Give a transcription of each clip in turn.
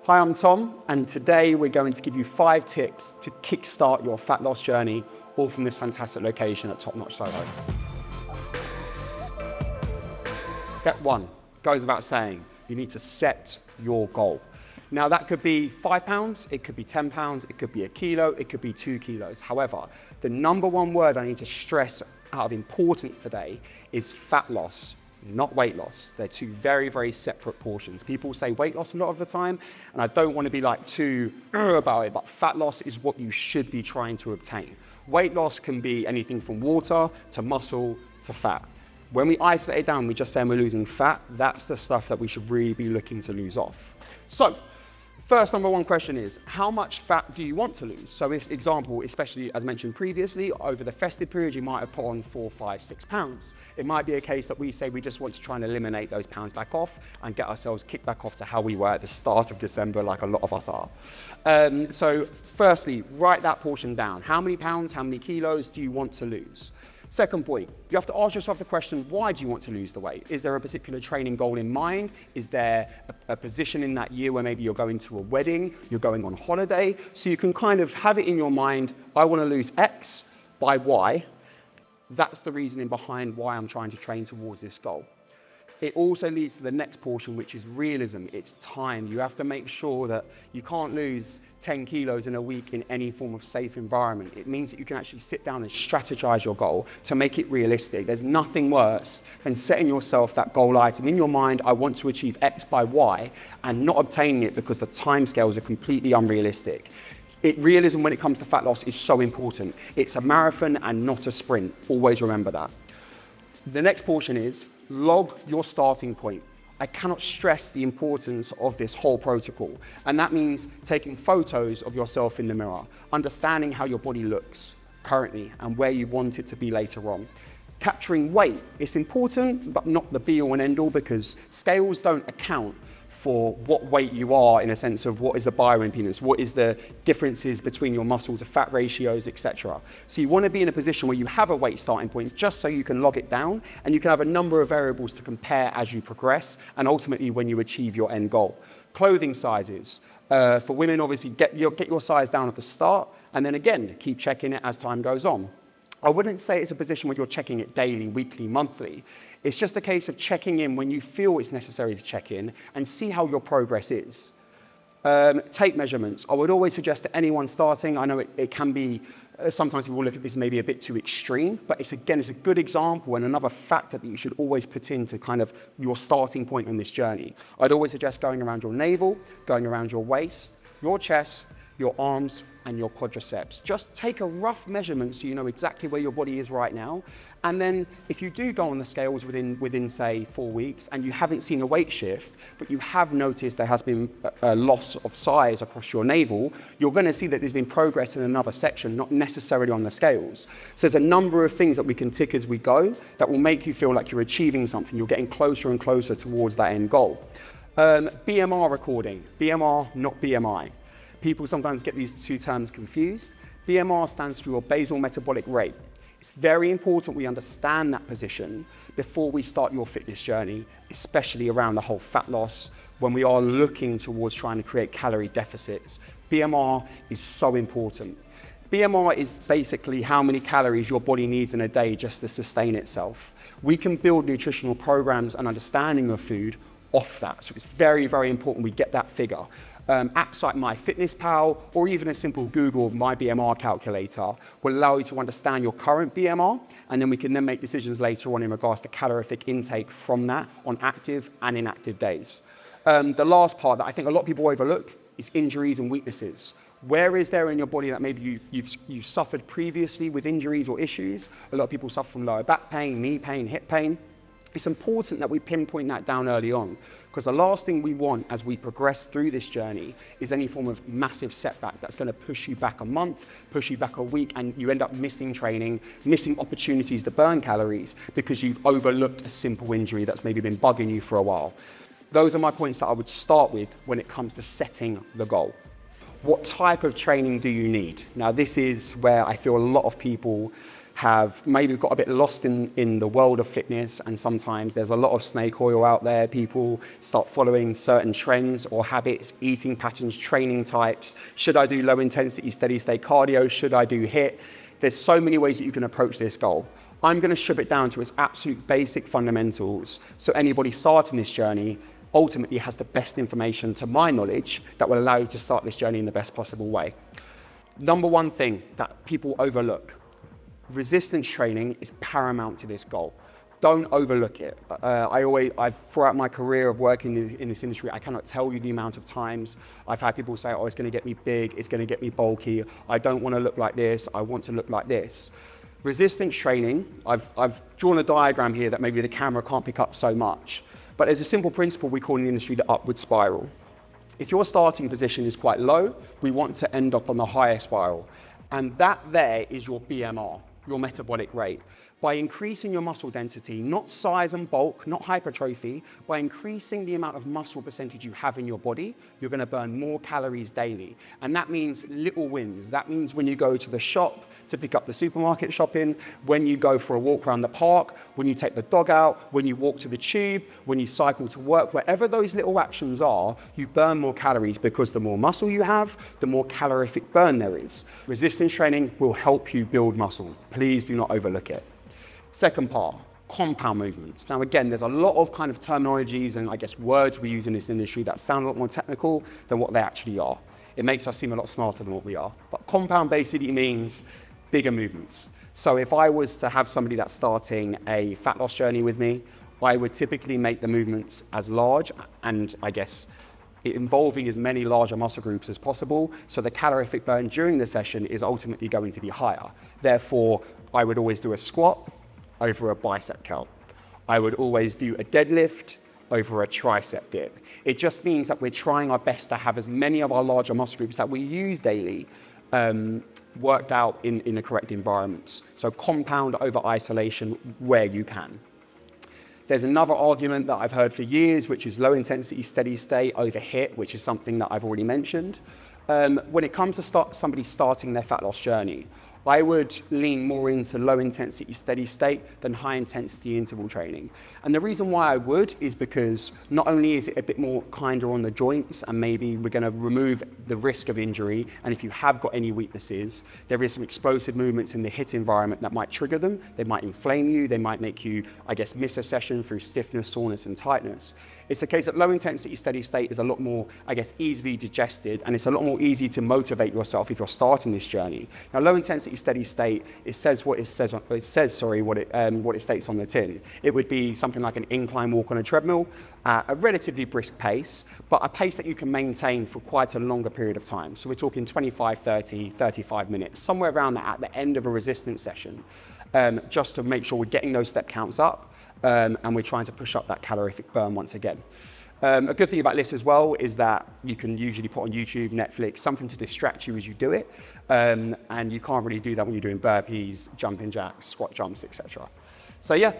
Hi, I'm Tom, and today we're going to give you 5 tips to kickstart your fat loss journey, all from this fantastic location at TopNotch Soho. Step 1, goes without saying, you need to set your goal. Now that could be 5 pounds, it could be 10 pounds, it could be a kilo, it could be 2 kilos. However, the number one word I need to stress out of importance today is fat loss, not weight loss. They're two very, very separate portions. People say weight loss a lot of the time, and I don't want to be like too about it, but fat loss is what you should be trying to obtain. Weight loss can be anything from water to muscle to fat. When we isolate it down, we just say we're losing fat. That's the stuff that we should really be looking to lose off. So, first number one question is, how much fat do you want to lose? So this example, especially as mentioned previously, over the festive period, you might have put on 4, 5, 6 pounds. It might be a case that we say we just want to try and eliminate those pounds back off and get ourselves kicked back off to how we were at the start of December, like a lot of us are. So firstly, write that portion down. How many pounds, how many kilos do you want to lose? Second point, you have to ask yourself the question, why do you want to lose the weight? Is there a particular training goal in mind? Is there a position in that year where maybe you're going to a wedding, you're going on holiday? So you can kind of have it in your mind, I want to lose X by Y. That's the reasoning behind why I'm trying to train towards this goal. It also leads to the next portion, which is realism. It's time. You have to make sure that you can't lose 10 kilos in a week in any form of safe environment. It means that you can actually sit down and strategize your goal to make it realistic. There's nothing worse than setting yourself that goal item in your mind, I want to achieve X by Y, and not obtaining it because the timescales are completely unrealistic. Realism when it comes to fat loss is so important. It's a marathon and not a sprint. Always remember that. The next portion is log your starting point. I cannot stress the importance of this whole protocol. And that means taking photos of yourself in the mirror, understanding how your body looks currently and where you want it to be later on. Capturing weight, it's important, but not the be all and end all, because scales don't account for what weight you are in a sense of what is the bioimpedance, what is the differences between your muscle to fat ratios, etc. So you want to be in a position where you have a weight starting point just so you can log it down and you can have a number of variables to compare as you progress and ultimately when you achieve your end goal. Clothing sizes. For women, obviously, get your size down at the start and then again, keep checking it as time goes on. I wouldn't say it's a position where you're checking it daily, weekly, monthly. It's just a case of checking in when you feel it's necessary to check in and see how your progress is. Tape measurements. I would always suggest to anyone starting, I know it can be, sometimes people look at this maybe a bit too extreme, but it's a good example and another factor that you should always put into kind of your starting point on this journey. I'd always suggest going around your navel, going around your waist, your chest, your arms, and your quadriceps. Just take a rough measurement so you know exactly where your body is right now. And then if you do go on the scales within say 4 weeks and you haven't seen a weight shift, but you have noticed there has been a loss of size across your navel, you're going to see that there's been progress in another section, not necessarily on the scales. So there's a number of things that we can tick as we go that will make you feel like you're achieving something. You're getting closer and closer towards that end goal. BMR recording. BMR, not BMI. People sometimes get these two terms confused. BMR stands for your basal metabolic rate. It's very important we understand that position before we start your fitness journey, especially around the whole fat loss, when we are looking towards trying to create calorie deficits. BMR is so important. BMR is basically how many calories your body needs in a day just to sustain itself. We can build nutritional programs and understanding of food off that. So it's very, very important we get that figure. Apps like MyFitnessPal or even a simple Google My BMR calculator will allow you to understand your current BMR, and then we can then make decisions later on in regards to calorific intake from that on active and inactive days. The last part that I think a lot of people overlook is injuries and weaknesses. Where is there in your body that maybe you've suffered previously with injuries or issues? A lot of people suffer from lower back pain, knee pain, hip pain. It's important that we pinpoint that down early on, because the last thing we want as we progress through this journey is any form of massive setback that's going to push you back a month, push you back a week, and you end up missing training, missing opportunities to burn calories because you've overlooked a simple injury that's maybe been bugging you for a while. Those are my points that I would start with when it comes to setting the goal. What type of training do you need? Now, this is where I feel a lot of people have maybe got a bit lost in the world of fitness, and sometimes there's a lot of snake oil out there. People start following certain trends or habits, eating patterns, training types. Should I do low intensity, steady state cardio? Should I do HIIT? There's so many ways that you can approach this goal. I'm going to strip it down to its absolute basic fundamentals, so anybody starting this journey ultimately has the best information, to my knowledge, that will allow you to start this journey in the best possible way. Number one thing that people overlook: resistance training is paramount to this goal. Don't overlook it. Throughout my career of working in this industry, I cannot tell you the amount of times I've had people say, oh, it's going to get me big, it's going to get me bulky, I don't want to look like this, I want to look like this. Resistance training, I've drawn a diagram here that maybe the camera can't pick up so much, but there's a simple principle we call in the industry the upward spiral. If your starting position is quite low, we want to end up on the higher spiral. And that there is your BMR, your metabolic rate. By increasing your muscle density, not size and bulk, not hypertrophy, by increasing the amount of muscle percentage you have in your body, you're going to burn more calories daily. And that means little wins. That means when you go to the shop to pick up the supermarket shopping, when you go for a walk around the park, when you take the dog out, when you walk to the tube, when you cycle to work, wherever those little actions are, you burn more calories, because the more muscle you have, the more calorific burn there is. Resistance training will help you build muscle. Please do not overlook it. Second part, compound movements. Now again, there's a lot of kind of terminologies and I guess words we use in this industry that sound a lot more technical than what they actually are. It makes us seem a lot smarter than what we are. But compound basically means bigger movements. So if I was to have somebody that's starting a fat loss journey with me, I would typically make the movements as large and I guess involving as many larger muscle groups as possible, so the calorific burn during the session is ultimately going to be higher. Therefore, I would always do a squat over a bicep curl. I would always do a deadlift over a tricep dip. It just means that we're trying our best to have as many of our larger muscle groups that we use daily worked out in the correct environments. So compound over isolation where you can. There's another argument that I've heard for years, which is low intensity steady state over HIIT, which is something that I've already mentioned. When it comes to somebody starting their fat loss journey, I would lean more into low intensity steady state than high intensity interval training. And the reason why I would is because not only is it a bit more kinder on the joints, and maybe we're going to remove the risk of injury, and if you have got any weaknesses, there is some explosive movements in the HIIT environment that might trigger them. They might inflame you, they might make you, I guess, miss a session through stiffness, soreness and tightness. It's a case that low intensity steady state is a lot more, I guess, easily digested, and it's a lot more easy to motivate yourself if you're starting this journey. Now, low intensity steady state, it says what it states on the tin. It would be something like an incline walk on a treadmill at a relatively brisk pace, but a pace that you can maintain for quite a longer period of time. So we're talking 25, 30, 35 minutes, somewhere around that at the end of a resistance session, just to make sure we're getting those step counts up. And we're trying to push up that calorific burn once again. A good thing about LISS as well is that you can usually put on YouTube, Netflix, something to distract you as you do it. And you can't really do that when you're doing burpees, jumping jacks, squat jumps, etc. So yeah,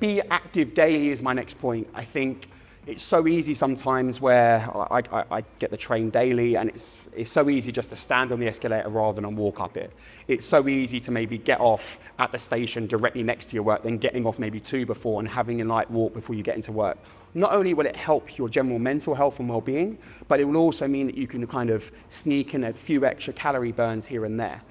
be active daily is my next point. I think it's so easy sometimes where I get the train daily, and it's so easy just to stand on the escalator rather than walk up it. It's so easy to maybe get off at the station directly next to your work, then getting off maybe 2 before and having a light walk before you get into work. Not only will it help your general mental health and well-being, but it will also mean that you can kind of sneak in a few extra calorie burns here and there.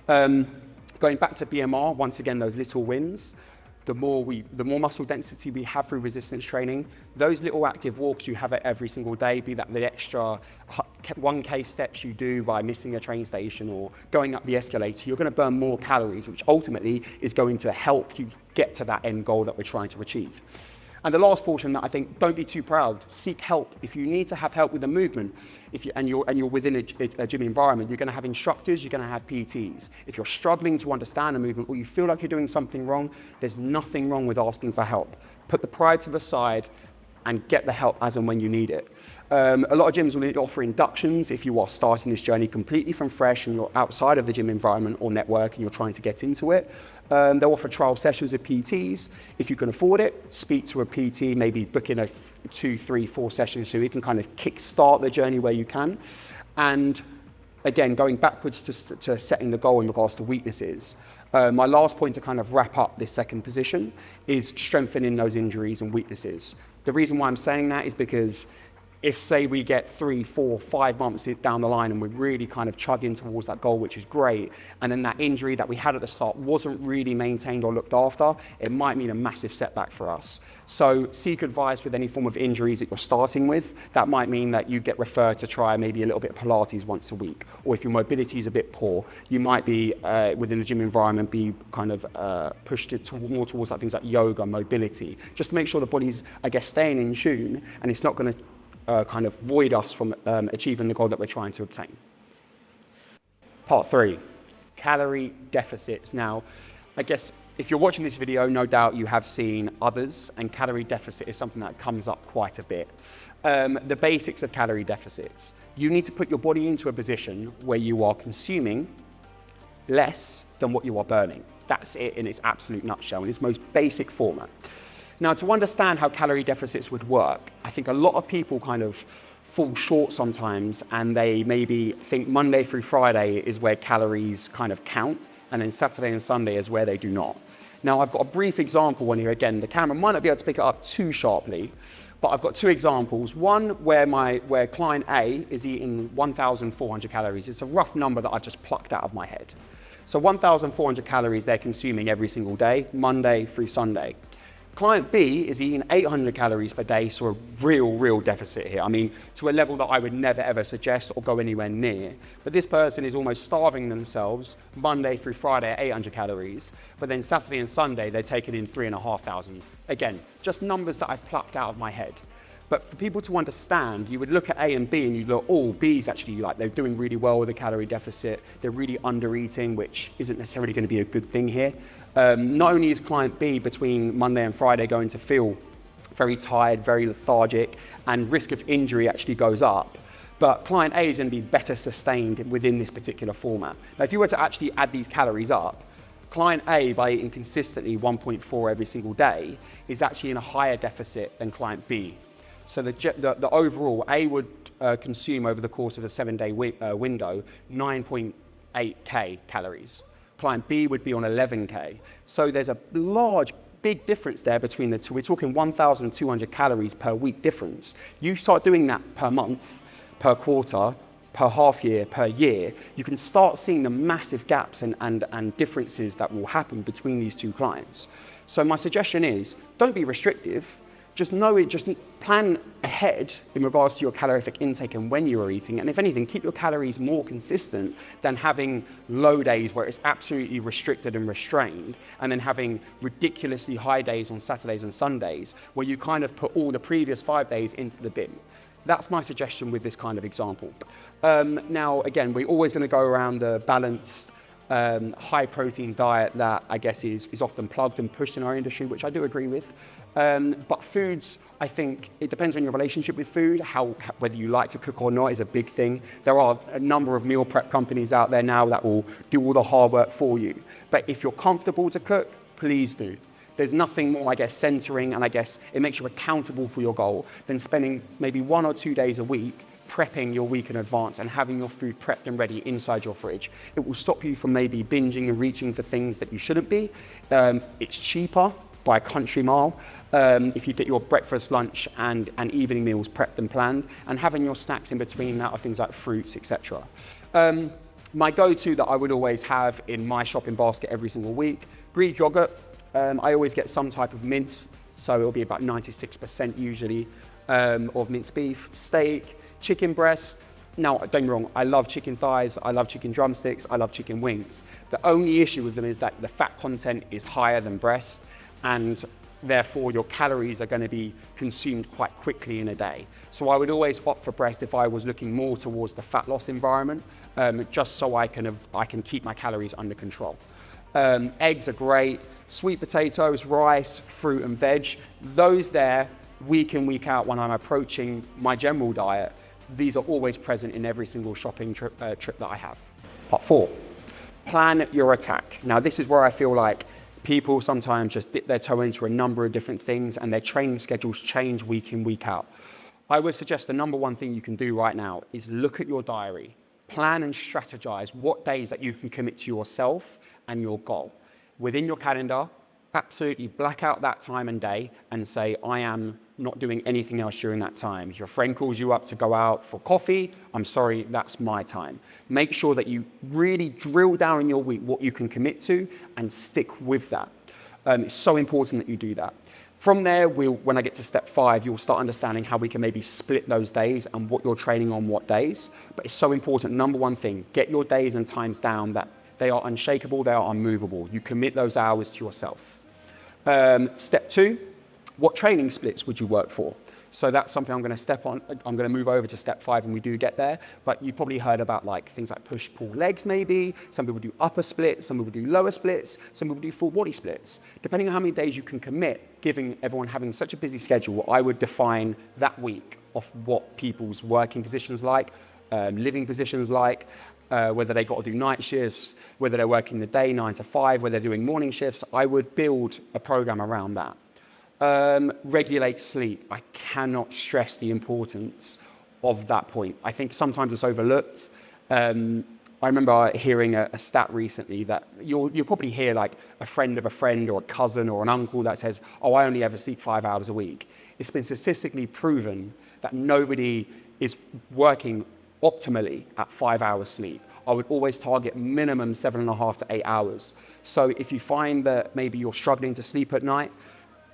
Going back to BMR, once again, those little wins. The more muscle density we have through resistance training, those little active walks you have every single day, be that the extra 1K steps you do by missing a train station or going up the escalator, you're going to burn more calories, which ultimately is going to help you get to that end goal that we're trying to achieve. And the last portion that I think, don't be too proud. Seek help. If you need to have help with the movement, and you're within a gym environment, you're going to have instructors, you're going to have PTs. If you're struggling to understand a movement or you feel like you're doing something wrong, there's nothing wrong with asking for help. Put the pride to the side and get the help as and when you need it. A lot of gyms will offer inductions if you are starting this journey completely from fresh and you're outside of the gym environment or network and you're trying to get into it. They'll offer trial sessions with PTs. If you can afford it, speak to a PT, maybe book in 2, 3, 4 sessions so you can kind of kickstart the journey where you can. And again, going backwards to setting the goal in regards to weaknesses. My last point to kind of wrap up this second position is strengthening those injuries and weaknesses. The reason why I'm saying that is because if, say, we get 3, 4, 5 months down the line and we're really kind of chugging towards that goal, which is great, and then that injury that we had at the start wasn't really maintained or looked after, it might mean a massive setback for us. So seek advice with any form of injuries that you're starting with. That might mean that you get referred to try maybe a little bit of Pilates once a week, or if your mobility is a bit poor, you might be within the gym environment be kind of pushed more towards like things like yoga, mobility, just to make sure the body's, I guess, staying in tune and it's not going to kind of void us from achieving the goal that we're trying to obtain. Part 3, calorie deficits. Now, I guess if you're watching this video, no doubt you have seen others, and calorie deficit is something that comes up quite a bit. The basics of calorie deficits. You need to put your body into a position where you are consuming less than what you are burning. That's it in its absolute nutshell, in its most basic format. Now, to understand how calorie deficits would work, I think a lot of people kind of fall short sometimes, and they maybe think Monday through Friday is where calories kind of count, and then Saturday and Sunday is where they do not. Now, I've got a brief example on here. Again, the camera might not be able to pick it up too sharply, but I've got 2 examples. One where client A is eating 1,400 calories. It's a rough number that I've just plucked out of my head. So 1,400 calories they're consuming every single day, Monday through Sunday. Client B is eating 800 calories per day, so a real deficit here. I mean, to a level that I would never ever suggest or go anywhere near. But this person is almost starving themselves Monday through Friday at 800 calories, but then Saturday and Sunday they're taking in 3,500. Again, just numbers that I've plucked out of my head. But for people to understand, you would look at A and B and you look, oh, B's actually like, they're doing really well with a calorie deficit. They're really under eating, which isn't necessarily going to be a good thing here. Not only is client B between Monday and Friday going to feel very tired, very lethargic, and risk of injury actually goes up, but client A is going to be better sustained within this particular format. Now, if you were to actually add these calories up, client A, by eating consistently 1.4 every single day, is actually in a higher deficit than client B. So the overall, A would consume over the course of a 7-day window 9.8K calories. Client B would be on 11K. So there's a big difference there between the two. We're talking 1,200 calories per week difference. You start doing that per month, per quarter, per half year, per year, you can start seeing the massive gaps and differences that will happen between these two clients. So my suggestion is, don't be restrictive. Just plan ahead in regards to your calorific intake and when you are eating. And if anything, keep your calories more consistent than having low days where it's absolutely restricted and restrained, and then having ridiculously high days on Saturdays and Sundays where you kind of put all the previous 5 days into the bin. That's my suggestion with this kind of example. Now, again, we're always going to go around the balanced high protein diet that I guess is often plugged and pushed in our industry, which I do agree with. But foods, I think it depends on your relationship with food. Whether you like to cook or not is a big thing. There are a number of meal prep companies out there now that will do all the hard work for you. But if you're comfortable to cook, please do. There's nothing more, I guess, centering, and I guess it makes you accountable for your goal than spending maybe 1 or 2 days a week prepping your week in advance and having your food prepped and ready inside your fridge. It will stop you from maybe binging and reaching for things that you shouldn't be. It's cheaper by a country mile if you get your breakfast, lunch and evening meals prepped and planned, and having your snacks in between that are things like fruits, etc. My go-to that I would always have in my shopping basket every single week, Greek yogurt. I always get some type of mince, so it'll be about 96% usually of minced beef, steak, chicken breast. Now, don't get me wrong, I love chicken thighs, I love chicken drumsticks, I love chicken wings. The only issue with them is that the fat content is higher than breast, and therefore your calories are going to be consumed quite quickly in a day. So I would always opt for breast if I was looking more towards the fat loss environment, just so I can keep my calories under control. Eggs are great, sweet potatoes, rice, fruit and veg. Those there, week in, week out, when I'm approaching my general diet, these are always present in every single shopping trip that I have. Part 4, plan your attack. Now this is where I feel like people sometimes just dip their toe into a number of different things and their training schedules change week in, week out. I would suggest the number one thing you can do right now is look at your diary, plan and strategize what days that you can commit to yourself and your goal. within your calendar, absolutely black out that time and day and say, I am not doing anything else during that time. If your friend calls you up to go out for coffee, I'm sorry, that's my time. Make sure that you really drill down in your week what you can commit to and stick with that. It's so important that you do that. From there, when I get to step 5, you'll start understanding how we can maybe split those days and what you're training on what days. But it's so important, number one thing, get your days and times down that they are unshakable, they are unmovable. You commit those hours to yourself. Step 2, what training splits would you work for? So that's something I'm going to step on. I'm going to move over to step 5 when we do get there. But you've probably heard about like things like push, pull, legs maybe. Some people do upper splits, some people do lower splits, some people do full body splits. Depending on how many days you can commit, given everyone having such a busy schedule, I would define that week of what people's working positions like, living positions like, whether they got to do night shifts, whether they're working the day 9 to 5, whether they're doing morning shifts. I would build a program around that. Regulate sleep. I cannot stress the importance of that point. I think sometimes it's overlooked. I remember hearing a stat recently that you'll probably hear like a friend of a friend or a cousin or an uncle that says, oh, I only ever sleep 5 hours a week. It's been statistically proven that nobody is working optimally at 5 hours sleep. I would always target minimum 7.5 to 8 hours. So if you find that maybe you're struggling to sleep at night,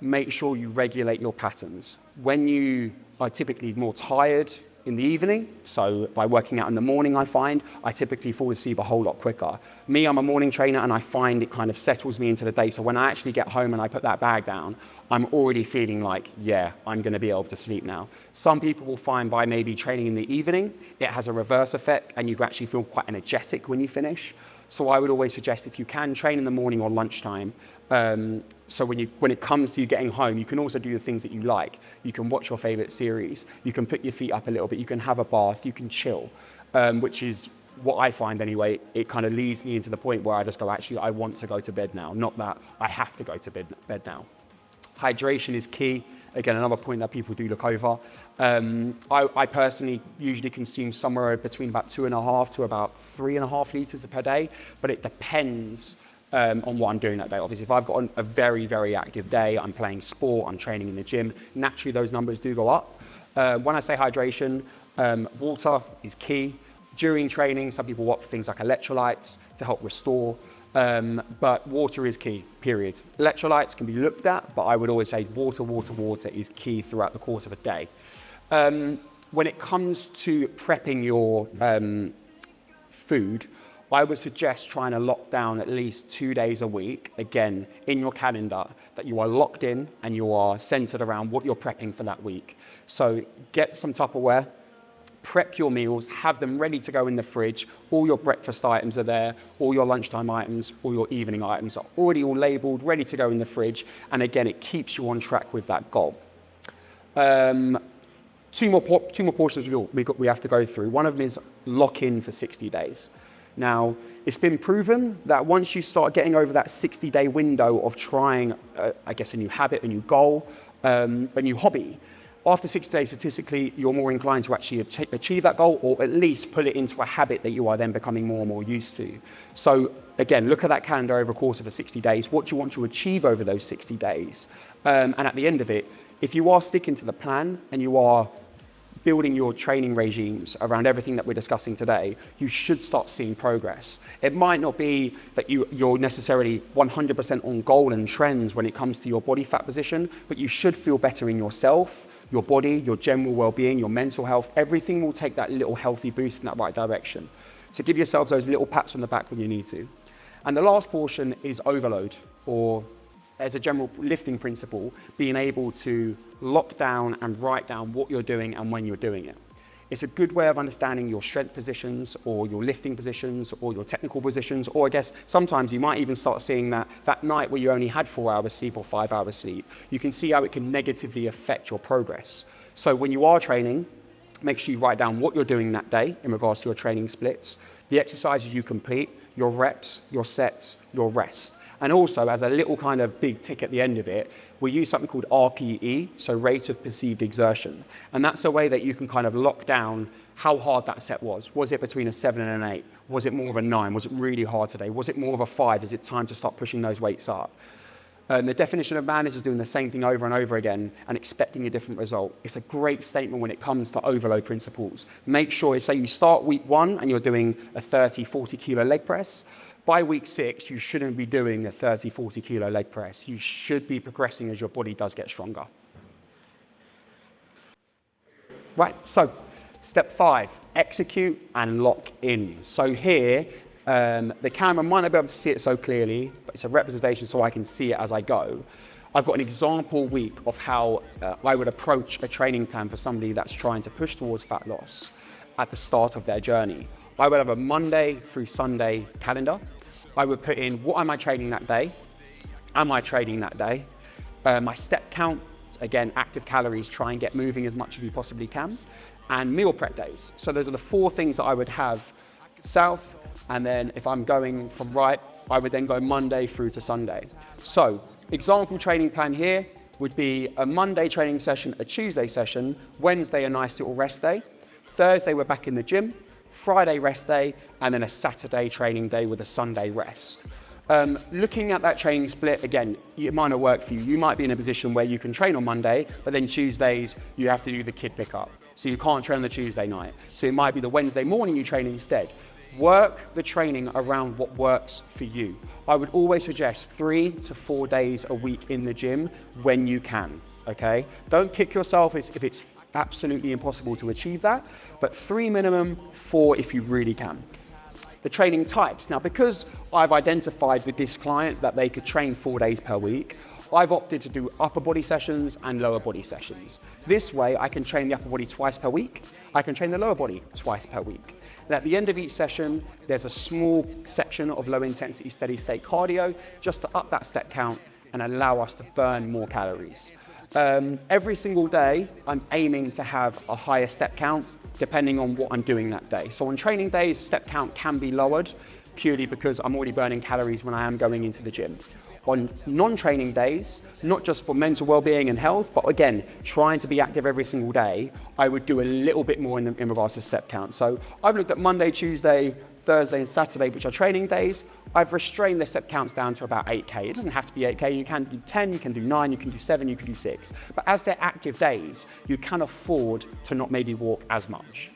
make sure you regulate your patterns. When you are typically more tired in the evening, so by working out in the morning, I typically fall asleep a whole lot quicker. Me, I'm a morning trainer and I find it kind of settles me into the day. So when I actually get home and I put that bag down, I'm already feeling like, yeah, I'm gonna be able to sleep now. Some people will find by maybe training in the evening, it has a reverse effect and you actually feel quite energetic when you finish. So I would always suggest if you can train in the morning or lunchtime, so when it comes to you getting home, you can also do the things that you like. You can watch your favorite series, you can put your feet up a little bit, you can have a bath, you can chill, which is what I find anyway. It kind of leads me into the point where I just go, actually, I want to go to bed now, not that I have to go to bed now. Hydration is key. Again, another point that people do look over. I personally usually consume somewhere between about 2.5 to about 3.5 litres per day, but it depends on what I'm doing that day. Obviously, if I've got a very, very active day, I'm playing sport, I'm training in the gym, naturally those numbers do go up. When I say hydration, water is key. During training, some people opt for things like electrolytes to help restore. But water is key, period. Electrolytes can be looked at, but I would always say water is key throughout the course of a day. When it comes to prepping your food, I would suggest trying to lock down at least 2 days a week, again, in your calendar, that you are locked in and you are centered around what you're prepping for that week. So get some Tupperware, prep your meals, have them ready to go in the fridge. All your breakfast items are there, all your lunchtime items, all your evening items are already all labeled, ready to go in the fridge. And again, it keeps you on track with that goal. Two more portions we have to go through. One of them is lock in for 60 days. Now, it's been proven that once you start getting over that 60-day window of trying, I guess, a new habit, a new goal, a new hobby, after 60 days, statistically, you're more inclined to actually achieve that goal or at least put it into a habit that you are then becoming more and more used to. So again, look at that calendar over a course of 60 days. What do you want to achieve over those 60 days? And at the end of it, if you are sticking to the plan and you are building your training regimes around everything that we're discussing today, you should start seeing progress. It might not be that you're necessarily 100% on goal and trends when it comes to your body fat position, but you should feel better in yourself, your body, your general well-being, your mental health. Everything will take that little healthy boost in that right direction. So give yourselves those little pats on the back when you need to. And the last portion is overload, or as a general lifting principle, being able to lock down and write down what you're doing and when you're doing it. It's a good way of understanding your strength positions or your lifting positions or your technical positions, or I guess sometimes you might even start seeing that night where you only had 4 hours sleep or 5 hours sleep, you can see how it can negatively affect your progress. So when you are training, make sure you write down what you're doing that day in regards to your training splits, the exercises you complete, your reps, your sets, your rest. And also, as a little kind of big tick at the end of it, we use something called RPE, so rate of perceived exertion. And that's a way that you can kind of lock down how hard that set was. Was it between a 7 and an 8? Was it more of a 9? Was it really hard today? Was it more of a 5? Is it time to start pushing those weights up? The definition of madness is doing the same thing over and over again and expecting a different result. It's a great statement when it comes to overload principles. Make sure, say you start week 1 and you're doing a 30, 40 kilo leg press. By week 6, you shouldn't be doing a 30, 40 kilo leg press. You should be progressing as your body does get stronger. Right, so step 5, execute and lock in. So here, the camera might not be able to see it so clearly, but it's a representation so I can see it as I go. I've got an example week of how I would approach a training plan for somebody that's trying to push towards fat loss at the start of their journey. I would have a Monday through Sunday calendar. I would put in what am I training that day? Am I training that day? My step count, again, active calories, try and get moving as much as we possibly can. And meal prep days. So those are the 4 things that I would have south, and then if I'm going from right, I would then go Monday through to Sunday. So example training plan here would be a Monday training session, a Tuesday session, Wednesday a nice little rest day, Thursday we're back in the gym, Friday rest day, and then a Saturday training day with a Sunday rest. Looking at that training split, again, it might not work for you. You might be in a position where you can train on Monday, but then Tuesdays you have to do the kid pickup. So you can't train on the Tuesday night. So it might be the Wednesday morning you train instead. Work the training around what works for you. I would always suggest 3 to 4 days a week in the gym when you can, okay? Don't kick yourself if it's absolutely impossible to achieve that, but 3 minimum, 4 if you really can. The training types. Now, because I've identified with this client that they could train 4 days per week, I've opted to do upper body sessions and lower body sessions. This way, I can train the upper body twice per week. I can train the lower body twice per week. And at the end of each session, there's a small section of low intensity steady state cardio just to up that step count and allow us to burn more calories. Every single day, I'm aiming to have a higher step count depending on what I'm doing that day. So on training days, step count can be lowered purely because I'm already burning calories when I am going into the gym. On non-training days, not just for mental well-being and health, but again, trying to be active every single day, I would do a little bit more in regards to step count. So I've looked at Monday, Tuesday, Thursday and Saturday, which are training days. I've restrained the step counts down to about 8K. It doesn't have to be 8K. You can do 10, you can do 9, you can do 7, you can do 6. But as they're active days, you can afford to not maybe walk as much.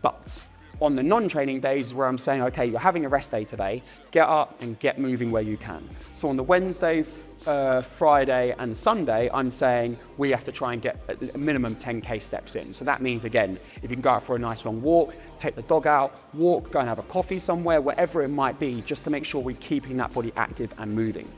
But on the non-training days where I'm saying, okay, you're having a rest day today, get up and get moving where you can. So on the Wednesday, Friday and Sunday, I'm saying we have to try and get a minimum 10K steps in. So that means, again, if you can go out for a nice long walk, take the dog out, walk, go and have a coffee somewhere, wherever it might be, just to make sure we're keeping that body active and moving.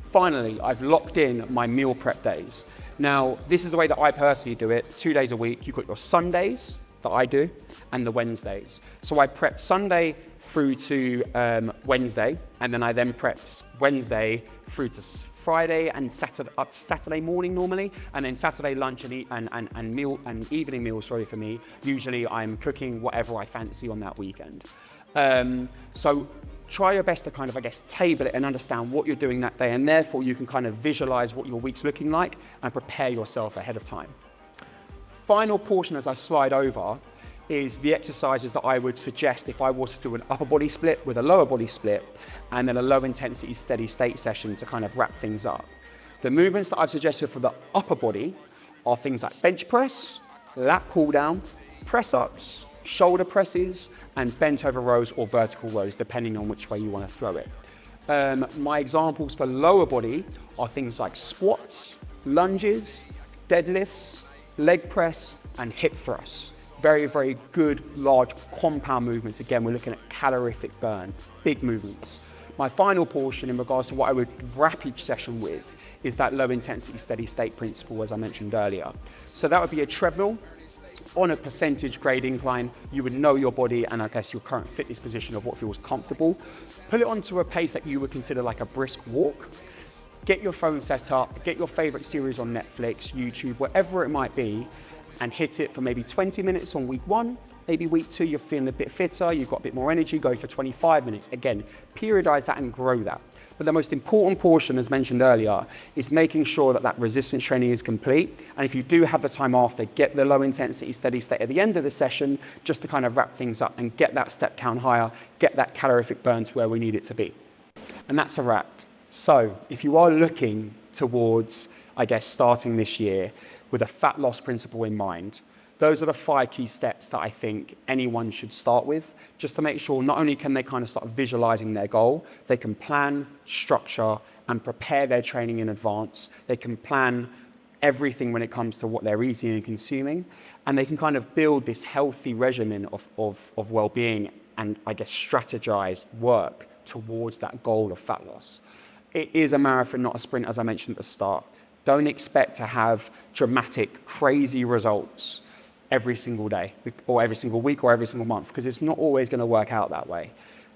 Finally, I've locked in my meal prep days. Now, this is the way that I personally do it, 2 days a week. You've got your Sundays, that I do, and the Wednesdays. So I prep Sunday through to Wednesday, and then I then prep Wednesday through to Friday and Saturday, up to Saturday morning normally, and then Saturday lunch and evening meal, sorry for me. Usually I'm cooking whatever I fancy on that weekend. So try your best to kind of, I guess, table it and understand what you're doing that day, and therefore you can kind of visualize what your week's looking like and prepare yourself ahead of time. Final portion as I slide over is the exercises that I would suggest if I was to do an upper body split with a lower body split and then a low intensity steady state session to kind of wrap things up. The movements that I've suggested for the upper body are things like bench press, lat pull down, press ups, shoulder presses, and bent over rows or vertical rows, depending on which way you want to throw it. My examples for lower body are things like squats, lunges, deadlifts, leg press and hip thrusts. Very, very good, large compound movements. Again, we're looking at calorific burn, big movements. My final portion in regards to what I would wrap each session with is that low intensity steady state principle, as I mentioned earlier. So that would be a treadmill on a percentage grade incline. You would know your body and I guess your current fitness position of what feels comfortable. Put it onto a pace that you would consider like a brisk walk. Get your phone set up, get your favorite series on Netflix, YouTube, whatever it might be, and hit it for maybe 20 minutes on week 1, Maybe week 2, you're feeling a bit fitter, you've got a bit more energy, go for 25 minutes. Again, periodize that and grow that. But the most important portion, as mentioned earlier, is making sure that that resistance training is complete. And if you do have the time after, get the low intensity steady state at the end of the session, just to kind of wrap things up and get that step count higher, get that calorific burn to where we need it to be. And that's a wrap. So if you are looking towards, I guess, starting this year with a fat loss principle in mind, those are the 5 key steps that I think anyone should start with, just to make sure not only can they kind of start visualizing their goal, they can plan, structure, and prepare their training in advance. They can plan everything when it comes to what they're eating and consuming, and they can kind of build this healthy regimen of well-being and, I guess, strategized work towards that goal of fat loss. It is a marathon, not a sprint, as I mentioned at the start. Don't expect to have dramatic, crazy results every single day or every single week or every single month, because it's not always going to work out that way.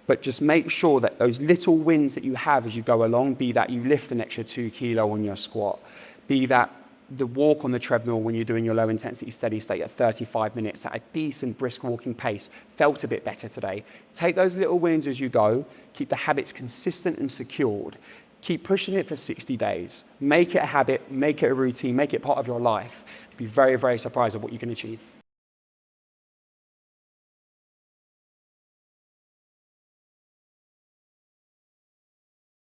But just make sure that those little wins that you have as you go along, be that you lift an extra 2 kilo on your squat, be that the walk on the treadmill when you're doing your low intensity steady state at 35 minutes at a decent brisk walking pace, felt a bit better today. Take those little wins as you go, keep the habits consistent and secured, keep pushing it for 60 days, make it a habit, make it a routine, make it part of your life. Be very, very surprised at what you can achieve.